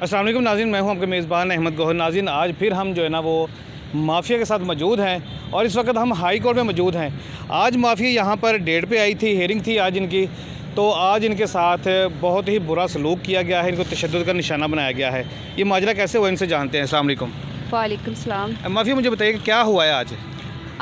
अस्सलाम वालेकुम नाज़रीन, मैं हूं आपके मेज़बान अहमद गौहर। नाज़रीन, आज फिर हम जो है ना वो माफिया के साथ मौजूद हैं और इस वक्त हम हाई कोर्ट में मौजूद हैं। आज माफिया यहां पर डेट पे आई थी, हेयरिंग थी आज इनकी। तो आज इनके साथ बहुत ही बुरा सलूक किया गया है, इनको तशद्दुद का निशाना बनाया गया है। ये माजरा कैसे हुआ इनसे जानते हैं। अस्सलाम वालेकुम। वालेकुम सलाम। माफिया मुझे बताइए कि क्या हुआ है आज।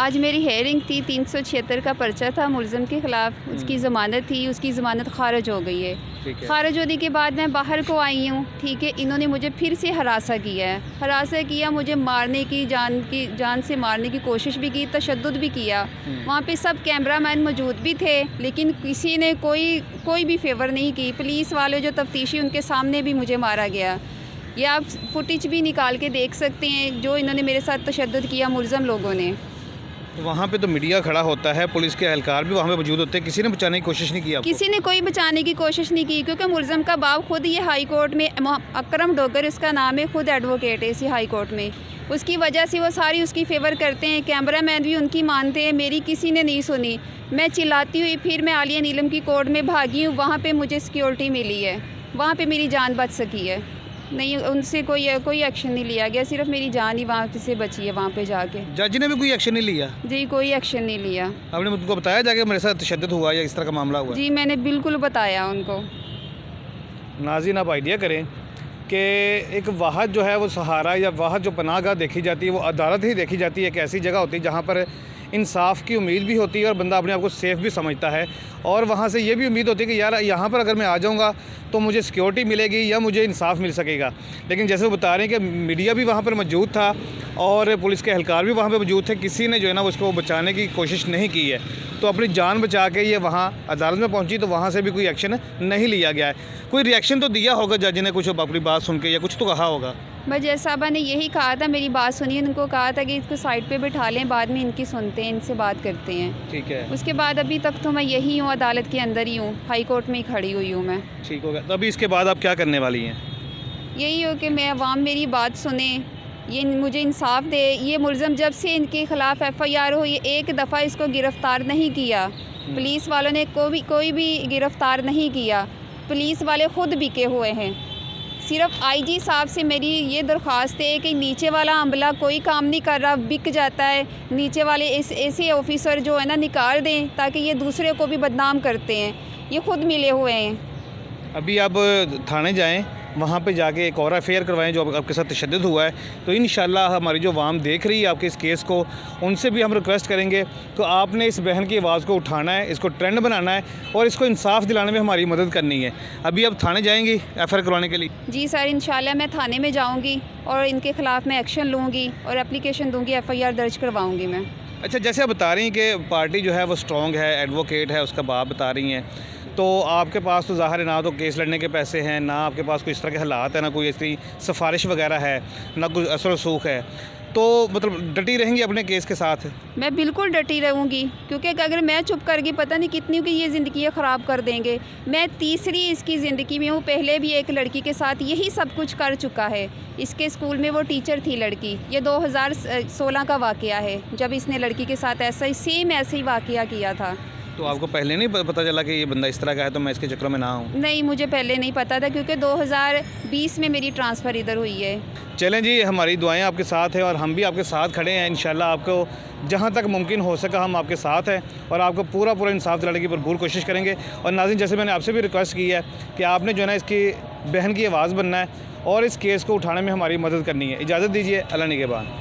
आज मेरी हेयरिंग थी, 376 का पर्चा था मुलज़िम के ख़िलाफ़, उसकी ज़मानत थी, उसकी ज़मानत खारिज हो गई है। खारिज होने के बाद मैं बाहर को आई हूँ, ठीक है। इन्होंने मुझे फिर से हरासा किया है, मुझे मारने की जान से मारने की कोशिश भी की, तशद्दुद भी किया। वहाँ पे सब कैमरामैन मौजूद भी थे, लेकिन किसी ने कोई भी फेवर नहीं की। पुलिस वाले जो तफ्तीशी, उनके सामने भी मुझे मारा गया। ये आप फुटेज भी निकाल के देख सकते हैं जो इन्होंने मेरे साथ तशद्दुद किया मुलज़िम लोगों ने। तो वहाँ पे तो मीडिया खड़ा होता है, पुलिस के एहलकार भी वहाँ पे मौजूद होते हैं, किसी ने बचाने की कोशिश नहीं की आपको? किसी ने कोई बचाने की कोशिश नहीं की, क्योंकि मुलज़िम का बाप खुद ये हाई कोर्ट में, अकरम डोगर उसका नाम है, खुद एडवोकेट है इसी हाई कोर्ट में। उसकी वजह से वो सारी उसकी फेवर करते हैं, कैमरामैन भी उनकी मानते हैं। मेरी किसी ने नहीं सुनी। मैं चिल्लाती हुई फिर मैं आलिया नीलम की कोर्ट में भागी हूँ, वहाँ पर मुझे सिक्योरिटी मिली है, वहाँ पर मेरी जान बच सकी है। नहीं, उनसे कोई एक्शन नहीं लिया गया, सिर्फ मेरी जान ही वहाँ से बची है। वहाँ पे जाके जज ने भी कोई एक्शन नहीं लिया? जी, कोई एक्शन नहीं लिया। आपने उनको बताया जाके मेरे साथ तशद्दुद हुआ या इस तरह का मामला हुआ? जी, मैंने बिल्कुल बताया उनको। नाज़रीन, आप आइडिया करें कि एक वाहद जो है वो सहारा या वाहद जो पनाहगाह देखी जाती है, वो अदालत ही देखी जाती है। एक ऐसी जगह होती है जहाँ पर इंसाफ की उम्मीद भी होती है और बंदा अपने आप को सेफ़ भी समझता है, और वहाँ से ये भी उम्मीद होती है कि यार यहाँ पर अगर मैं आ जाऊँगा तो मुझे सिक्योरिटी मिलेगी या मुझे इंसाफ मिल सकेगा। लेकिन जैसे वो बता रहे हैं कि मीडिया भी वहाँ पर मौजूद था और पुलिस के एहलकार भी वहाँ पर मौजूद थे, किसी ने जो है ना उसको बचाने की कोशिश नहीं की है। तो अपनी जान बचा के ये वहाँ अदालत में पहुँची, तो वहाँ से भी कोई एक्शन नहीं लिया गया है। कोई रिएक्शन तो दिया होगा जज ने, कुछ अपनी बात सुन के या कुछ तो कहा होगा? बस जज साहबा ने यही कहा था, मेरी बात सुनिए। उनको कहा था कि इसको साइड पे बिठा लें, बाद में इनकी सुनते हैं, इनसे बात करते हैं। ठीक है। उसके बाद अभी तक तो मैं यही हूँ, अदालत के अंदर ही हूँ, हाई कोर्ट में ही खड़ी हुई हूँ मैं। ठीक हो गया। तो अभी इसके बाद आप क्या करने वाली हैं? यही हो कि मैं अवाम मेरी बात सुने, ये मुझे इंसाफ दे। ये मुलज़िम जब से इनके ख़िलाफ़ FIR हो, ये एक दफ़ा इसको गिरफ़्तार नहीं किया। पुलिस वालों ने कोई भी गिरफ़्तार नहीं किया। पुलिस वाले ख़ुद बिके हुए हैं। सिर्फ IG साहब से मेरी ये दरख्वास्त है कि नीचे वाला अमला कोई काम नहीं कर रहा, बिक जाता है। नीचे वाले ऐसे ऑफिसर जो है ना निकाल दें, ताकि ये दूसरे को भी बदनाम करते हैं। ये ख़ुद मिले हुए हैं। अभी आप थाने जाएं, वहाँ पे जाके एक और FIR करवाएं जो आपके साथ तशद्दुद हुआ है। तो इंशाल्लाह हमारी जो आवाम देख रही है आपके इस केस को, उनसे भी हम रिक्वेस्ट करेंगे तो आपने इस बहन की आवाज़ को उठाना है, इसको ट्रेंड बनाना है और इसको इंसाफ दिलाने में हमारी मदद करनी है। अभी आप थाने जाएंगी FIR करवाने के लिए? जी सर, इंशाल्लाह मैं थाने में जाऊँगी और इनके ख़िलाफ़ मैं एक्शन लूँगी और एप्लीकेशन दूँगी, FIR दर्ज करवाऊँगी मैं। अच्छा, जैसे आप बता रही हैं कि पार्टी जो है वो स्ट्रॉन्ग है, एडवोकेट है, उसका बाप बता रही हैं, तो आपके पास तो ज़ाहिर है ना तो केस लड़ने के पैसे हैं, ना आपके पास कोई इस तरह के हालात है, ना कोई ऐसी सिफारिश वगैरह है, ना कोई असर रसूख है। तो मतलब डटी रहेंगी अपने केस के साथ? मैं बिल्कुल डटी रहूँगी, क्योंकि अगर मैं चुप कर गई, पता नहीं कितनी की ये ज़िंदगी ख़राब कर देंगे। मैं तीसरी इसकी ज़िंदगी में हूँ। पहले भी एक लड़की के साथ यही सब कुछ कर चुका है। इसके स्कूल में वो टीचर थी लड़की। ये 2016 का वाक़या है, जब इसने लड़की के साथ ऐसा ही वाक़या किया था। तो आपको पहले नहीं पता चला कि ये बंदा इस तरह का है, तो मैं इसके चक्कर में ना हूँ? नहीं, मुझे पहले नहीं पता था, क्योंकि 2020 में मेरी ट्रांसफ़र इधर हुई है। चलें जी, हमारी दुआएं आपके साथ हैं और हम भी आपके साथ खड़े हैं। इंशाल्लाह आपको जहां तक मुमकिन हो सका हम आपके साथ हैं और आपको पूरा इंसाफ दिलाने की भरपूर कोशिश करेंगे। और नाज़रीन, जैसे मैंने आपसे भी रिक्वेस्ट की है कि आपने जो है ना इसकी बहन की आवाज़ बनना है और इस केस को उठाने में हमारी मदद करनी है। इजाज़त दीजिए, अल्लाह निगहबान।